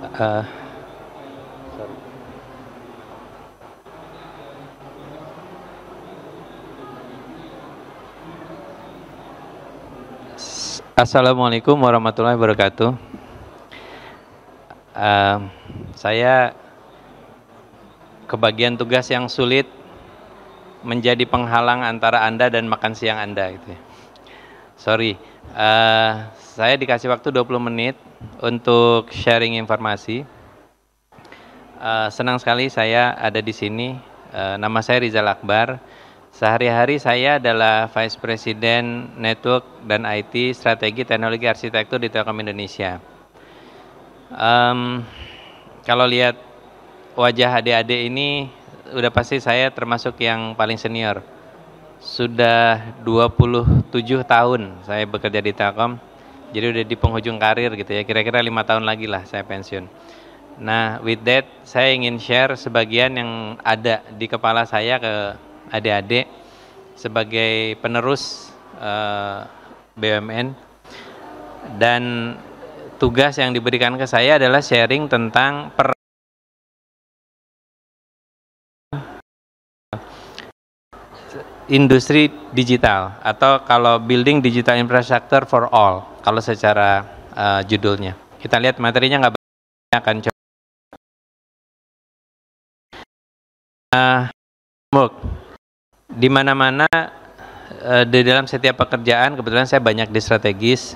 Eh, sorry. Assalamualaikum warahmatullahi wabarakatuh. Eh, saya kebagian tugas yang sulit menjadi penghalang antara Anda dan makan siang Anda gitu ya. Sorry. Saya dikasih waktu 20 menit untuk sharing informasi. Senang sekali saya ada di sini. Nama saya Rizal Akbar. Sehari-hari saya adalah Vice President Network dan IT Strategi Teknologi Arsitektur di Telkom Indonesia. Kalau lihat wajah adik-adik ini, udah pasti saya termasuk yang paling senior. Sudah 27 tahun saya bekerja di Telkom, jadi udah di penghujung karir gitu ya, kira-kira 5 tahun lagi lah saya pensiun. Nah, with that, saya ingin share sebagian yang ada di kepala saya ke adik-adik sebagai penerus BUMN, dan tugas yang diberikan ke saya adalah sharing tentang industri digital, atau kalau building digital infrastructure for all, kalau secara judulnya. Kita lihat materinya nggak banyak, akan coba. Di mana-mana di dalam setiap pekerjaan, kebetulan saya banyak di strategis,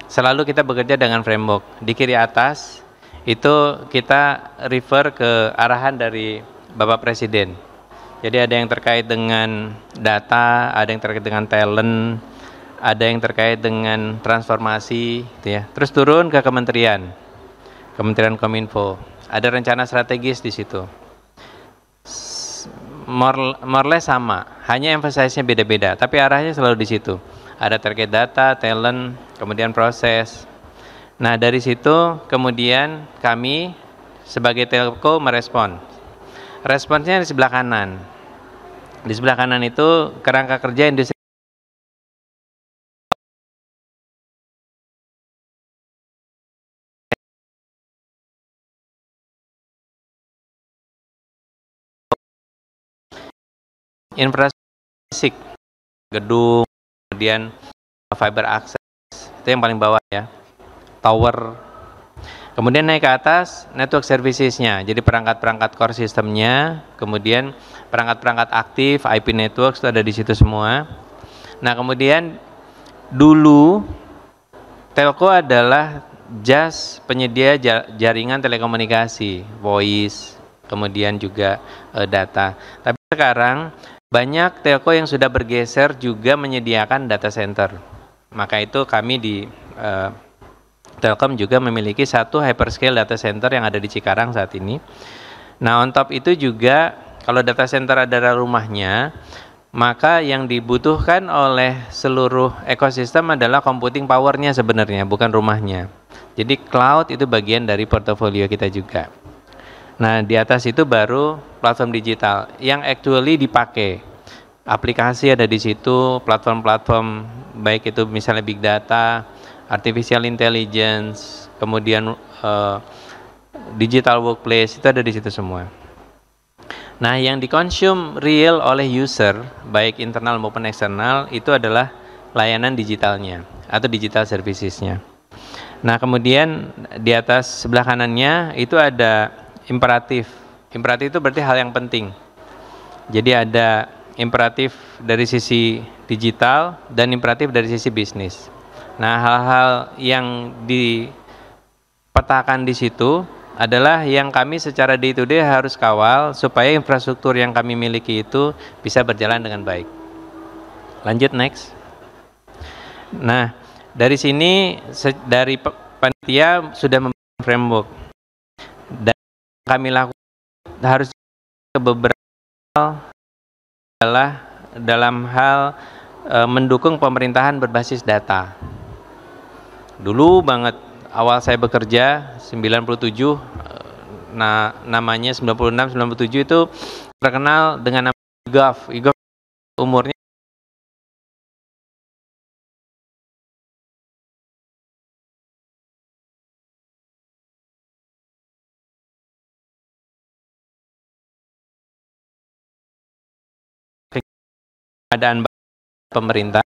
selalu kita bekerja dengan framework. Di kiri atas itu kita refer ke arahan dari Bapak Presiden. Jadi ada yang terkait dengan data, ada yang terkait dengan talent, ada yang terkait dengan transformasi, gitu ya. Terus turun ke Kementerian Kominfo. Ada rencana strategis di situ. More or less sama, hanya emphasize-nya beda-beda, tapi arahnya selalu di situ. Ada terkait data, talent, kemudian proses. Nah, dari situ kemudian kami sebagai telco merespon. Responsnya di sebelah kanan. Di sebelah kanan itu kerangka kerja industri infrastruktur fisik, gedung, kemudian fiber access, itu yang paling bawah ya, tower. Kemudian naik ke atas, network services-nya, jadi perangkat-perangkat core sistemnya, kemudian perangkat-perangkat aktif, IP networks itu ada di situ semua. Nah, kemudian dulu telco adalah penyedia jaringan telekomunikasi, voice, kemudian juga data. Tapi sekarang banyak telco yang sudah bergeser juga menyediakan data center. Maka itu kami di Telkom juga memiliki satu hyperscale data center yang ada di Cikarang saat ini. Nah, on top itu juga kalau data center ada dalam rumahnya, maka yang dibutuhkan oleh seluruh ekosistem adalah computing powernya sebenarnya, bukan rumahnya. Jadi cloud itu bagian dari portofolio kita juga. Nah, di atas itu baru platform digital yang actually dipakai. Aplikasi ada di situ, platform-platform baik itu misalnya big data, artificial intelligence, kemudian digital workplace, itu ada di situ semua. Nah, yang dikonsum real oleh user, baik internal maupun eksternal, itu adalah layanan digitalnya atau digital servicesnya. Nah, kemudian di atas sebelah kanannya itu ada imperatif. Imperatif itu berarti hal yang penting. Jadi ada imperatif dari sisi digital dan imperatif dari sisi bisnis. Nah, hal-hal yang dipetakan di situ adalah yang kami secara day to day harus kawal supaya infrastruktur yang kami miliki itu bisa berjalan dengan baik. Lanjut next. Nah, dari sini dari panitia sudah membuat framework, dan kami lakukan harus ke beberapa hal adalah dalam hal mendukung pemerintahan berbasis data. Dulu banget awal saya bekerja 97, namanya 96 97 itu terkenal dengan nama IGAF. IGAF umurnya pengadaan pemerintah.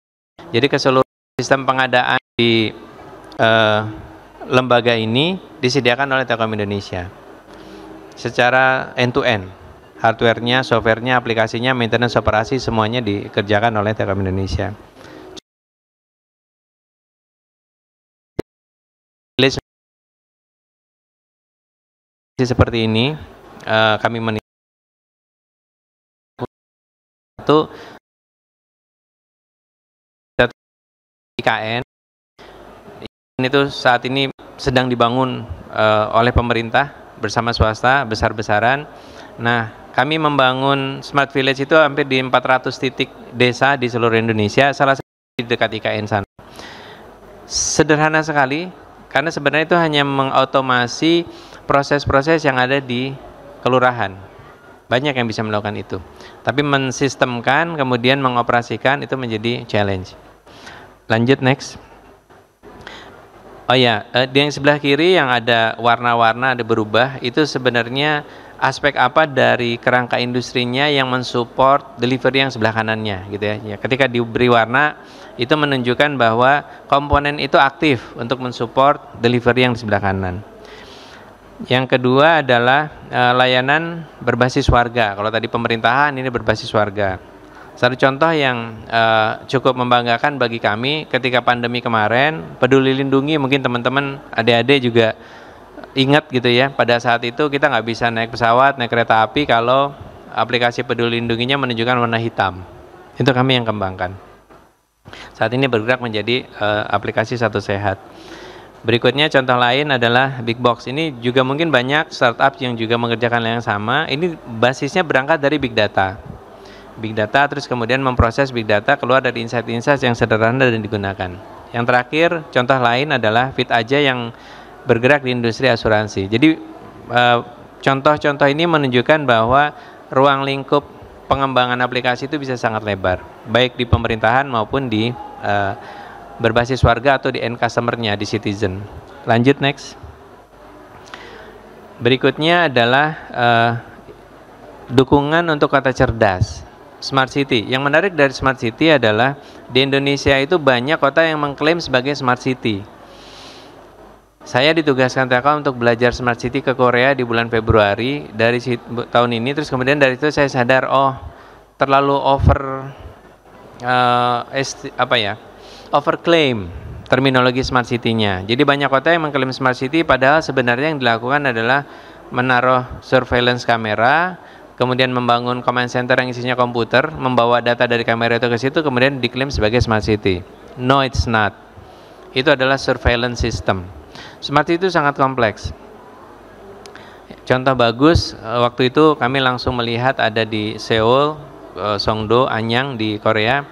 Jadi keseluruhan sistem pengadaan di lembaga ini disediakan oleh Telkom Indonesia secara end-to-end. Hardware-nya, software-nya, aplikasinya, maintenance operasi semuanya dikerjakan oleh Telkom Indonesia. Seperti ini kami menilai itu IKN itu saat ini sedang dibangun oleh pemerintah bersama swasta besar-besaran. Nah, kami membangun Smart Village itu hampir di 400 titik desa di seluruh Indonesia, salah satu di dekat IKN sana. Sederhana sekali, karena sebenarnya itu hanya mengautomasi proses-proses yang ada di kelurahan. Banyak yang bisa melakukan itu. Tapi mensistemkan, kemudian mengoperasikan itu menjadi challenge. Lanjut, next. Oh ya, di yang sebelah kiri yang ada warna-warna, ada berubah, itu sebenarnya aspek apa dari kerangka industrinya yang mensupport delivery yang sebelah kanannya, gitu ya. Ketika diberi warna, itu menunjukkan bahwa komponen itu aktif untuk mensupport delivery yang di sebelah kanan. Yang kedua adalah layanan berbasis warga. Kalau tadi pemerintahan, ini berbasis warga. Satu contoh yang cukup membanggakan bagi kami ketika pandemi kemarin, Peduli Lindungi, mungkin teman-teman adik-adik juga ingat gitu ya, pada saat itu kita nggak bisa naik pesawat, naik kereta api kalau aplikasi Peduli Lindunginya menunjukkan warna hitam. Itu kami yang kembangkan. Saat ini bergerak menjadi aplikasi Satu Sehat. Berikutnya contoh lain adalah Big Box. Ini juga mungkin banyak startup yang juga mengerjakan hal yang sama. Ini basisnya berangkat dari Big Data. Big Data terus kemudian memproses Big Data keluar dari insight-insight yang sederhana dan digunakan. Yang terakhir contoh lain adalah Fit Aja yang bergerak di industri asuransi. Jadi contoh-contoh ini menunjukkan bahwa ruang lingkup pengembangan aplikasi itu bisa sangat lebar, baik di pemerintahan maupun di berbasis warga atau di end customer-nya, di citizen. Lanjut, next. Berikutnya adalah dukungan untuk kota cerdas, Smart City. Yang menarik dari Smart City adalah di Indonesia itu banyak kota yang mengklaim sebagai Smart City. Saya ditugaskan Telkom untuk belajar Smart City ke Korea di bulan Februari dari tahun ini. Terus kemudian dari itu saya sadar, oh terlalu overclaim terminologi Smart City-nya. Jadi banyak kota yang mengklaim Smart City, padahal sebenarnya yang dilakukan adalah menaruh surveillance kamera, kemudian membangun command center yang isinya komputer, membawa data dari kamera itu ke situ, kemudian diklaim sebagai Smart City. No, it's not. Itu adalah surveillance system. Smart City itu sangat kompleks. Contoh bagus, waktu itu kami langsung melihat ada di Seoul, Songdo, Anyang di Korea,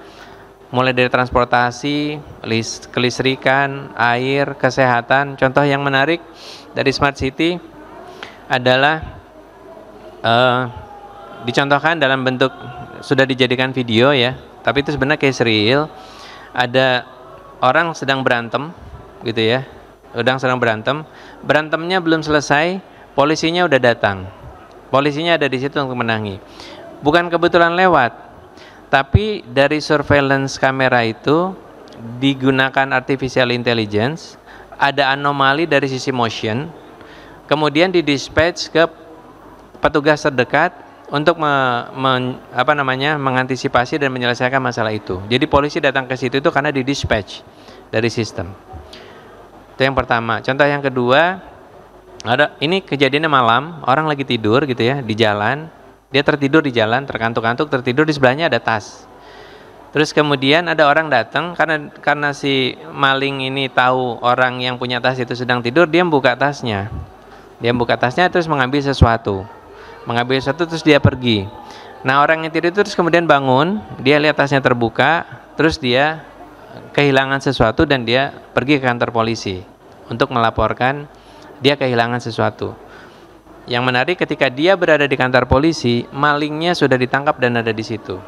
mulai dari transportasi, kelistrikan, air, kesehatan. Contoh yang menarik dari Smart City adalah dicontohkan dalam bentuk sudah dijadikan video ya, tapi itu sebenarnya case real. Ada orang sedang berantem gitu ya, berantemnya belum selesai, polisinya udah datang, polisinya ada di situ untuk menangi. Bukan kebetulan lewat, tapi dari surveillance kamera itu digunakan artificial intelligence, ada anomali dari sisi motion, kemudian didispatch ke petugas terdekat untuk mengantisipasi dan menyelesaikan masalah itu. Jadi polisi datang ke situ itu karena didispatch dari sistem. Itu yang pertama. Contoh yang kedua, ini kejadiannya malam, orang lagi tidur gitu ya di jalan, dia tertidur di jalan, terkantuk-kantuk, tertidur, di sebelahnya ada tas. Terus kemudian ada orang datang, karena si maling ini tahu orang yang punya tas itu sedang tidur, dia buka tasnya. Terus mengambil sesuatu terus dia pergi. Nah, orang yang tidur itu terus kemudian bangun, dia lihat tasnya terbuka, terus dia kehilangan sesuatu dan dia pergi ke kantor polisi untuk melaporkan dia kehilangan sesuatu. Yang menarik, ketika dia berada di kantor polisi, malingnya sudah ditangkap dan ada di situ.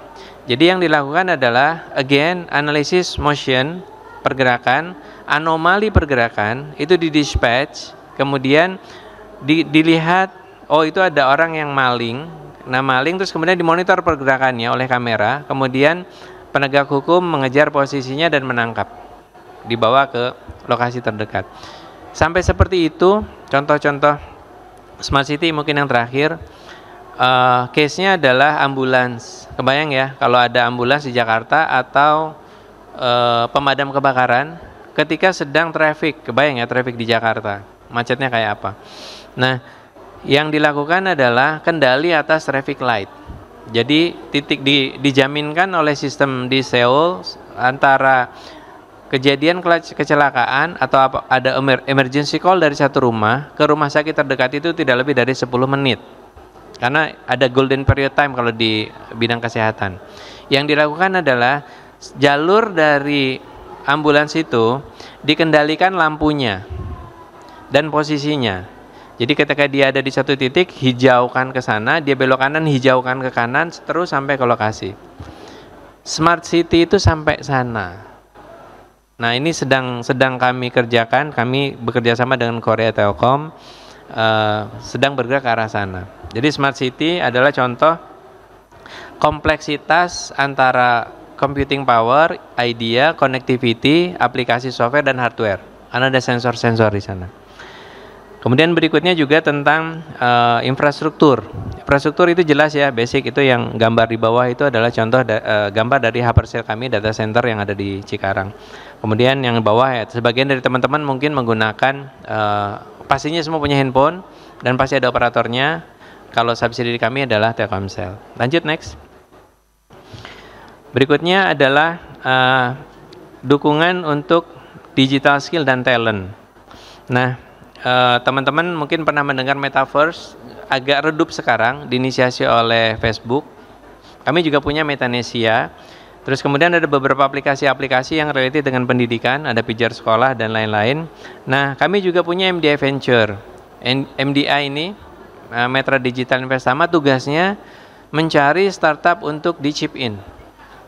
Jadi yang dilakukan adalah again analisis motion, pergerakan, anomali pergerakan itu didispatch, kemudian dilihat, oh itu ada orang yang maling. Nah maling terus kemudian dimonitor pergerakannya oleh kamera, kemudian penegak hukum mengejar posisinya dan menangkap, dibawa ke lokasi terdekat. Sampai seperti itu contoh-contoh smart city. Mungkin yang terakhir, case-nya adalah ambulans. Kebayang ya kalau ada ambulans di Jakarta atau pemadam kebakaran ketika sedang traffic. Kebayang ya traffic di Jakarta, macetnya kayak apa. Nah, yang dilakukan adalah kendali atas traffic light. Jadi titik dijaminkan oleh sistem di Seoul antara kejadian kecelakaan atau ada emergency call dari satu rumah ke rumah sakit terdekat itu tidak lebih dari 10 menit. Karena ada golden period time kalau di bidang kesehatan. Yang dilakukan adalah jalur dari ambulans itu dikendalikan lampunya dan posisinya. Jadi ketika dia ada di satu titik, hijaukan ke sana, dia belok kanan, hijaukan ke kanan, terus sampai ke lokasi. Smart City itu sampai sana. Nah ini sedang kami kerjakan, kami bekerja sama dengan Korea Telkom, sedang bergerak ke arah sana. Jadi Smart City adalah contoh kompleksitas antara computing power, idea, connectivity, aplikasi software dan hardware. Karena ada sensor-sensor di sana. Kemudian berikutnya juga tentang infrastruktur. Infrastruktur itu jelas ya, basic itu yang gambar di bawah itu adalah contoh gambar dari hyperscale kami, data center yang ada di Cikarang. Kemudian yang bawah ya, sebagian dari teman-teman mungkin menggunakan, pastinya semua punya handphone dan pasti ada operatornya. Kalau subsidi kami adalah Telkomsel. Lanjut next. Berikutnya adalah dukungan untuk digital skill dan talent. Nah, teman-teman mungkin pernah mendengar metaverse, agak redup sekarang, diinisiasi oleh Facebook. Kami juga punya Metanesia. Terus kemudian ada beberapa aplikasi-aplikasi yang related dengan pendidikan, ada pijar sekolah dan lain-lain. Nah, kami juga punya MDI Venture. MDI ini, Mitra Digital Investama, tugasnya mencari startup untuk di chip in.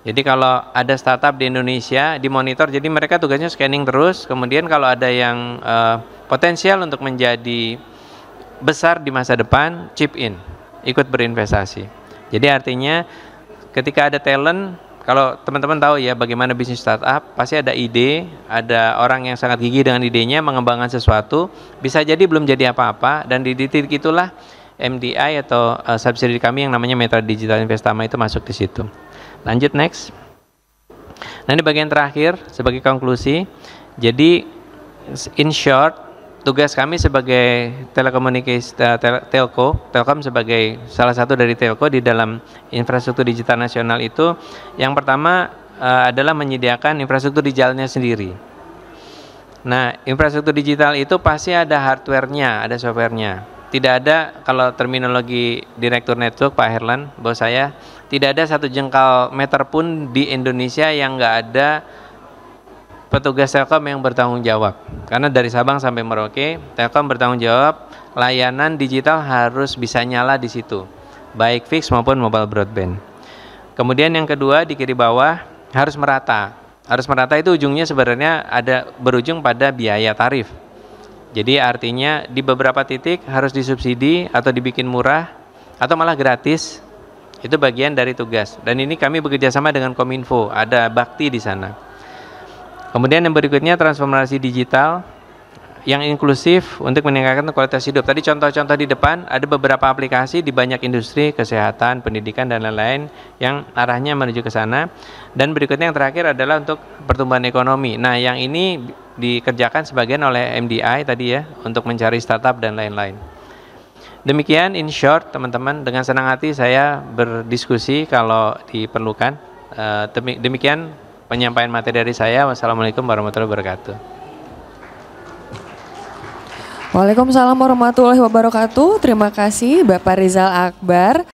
Jadi kalau ada startup di Indonesia dimonitor, jadi mereka tugasnya scanning terus, kemudian kalau ada yang potensial untuk menjadi besar di masa depan, chip in, ikut berinvestasi. Jadi artinya ketika ada talent, kalau teman-teman tahu ya bagaimana bisnis startup, pasti ada ide, ada orang yang sangat gigih dengan idenya, mengembangkan sesuatu, bisa jadi belum jadi apa-apa, dan di titik itulah MDI atau subsidi kami yang namanya Mitra Digital Investama itu masuk di situ. Lanjut next. Nah ini bagian terakhir sebagai konklusi. Jadi in short, tugas kami sebagai Telkom sebagai salah satu dari telco di dalam infrastruktur digital nasional itu, yang pertama adalah menyediakan infrastruktur digitalnya sendiri. Nah, infrastruktur digital itu pasti ada hardware-nya, ada software-nya. Tidak ada, kalau terminologi Direktur Network Pak Herlan, bos saya, tidak ada satu jengkal meter pun di Indonesia yang nggak ada petugas Telkom yang bertanggung jawab. Karena dari Sabang sampai Merauke, Telkom bertanggung jawab layanan digital harus bisa nyala di situ, baik fix maupun mobile broadband. Kemudian yang kedua di kiri bawah harus merata. Harus merata itu ujungnya sebenarnya berujung pada biaya tarif. Jadi artinya di beberapa titik harus disubsidi atau dibikin murah atau malah gratis. Itu bagian dari tugas. Dan ini kami bekerja sama dengan Kominfo, ada bakti di sana. Kemudian yang berikutnya transformasi digital yang inklusif untuk meningkatkan kualitas hidup. Tadi contoh-contoh di depan ada beberapa aplikasi di banyak industri, kesehatan, pendidikan dan lain-lain yang arahnya menuju ke sana. Dan berikutnya yang terakhir adalah untuk pertumbuhan ekonomi. Nah, yang ini dikerjakan sebagian oleh MDI tadi ya, untuk mencari startup dan lain-lain. Demikian in short teman-teman, dengan senang hati saya berdiskusi kalau diperlukan. Demikian penyampaian materi dari saya. Wassalamualaikum warahmatullahi wabarakatuh. Waalaikumsalam warahmatullahi wabarakatuh. Terima kasih Bapak Rizal Akbar.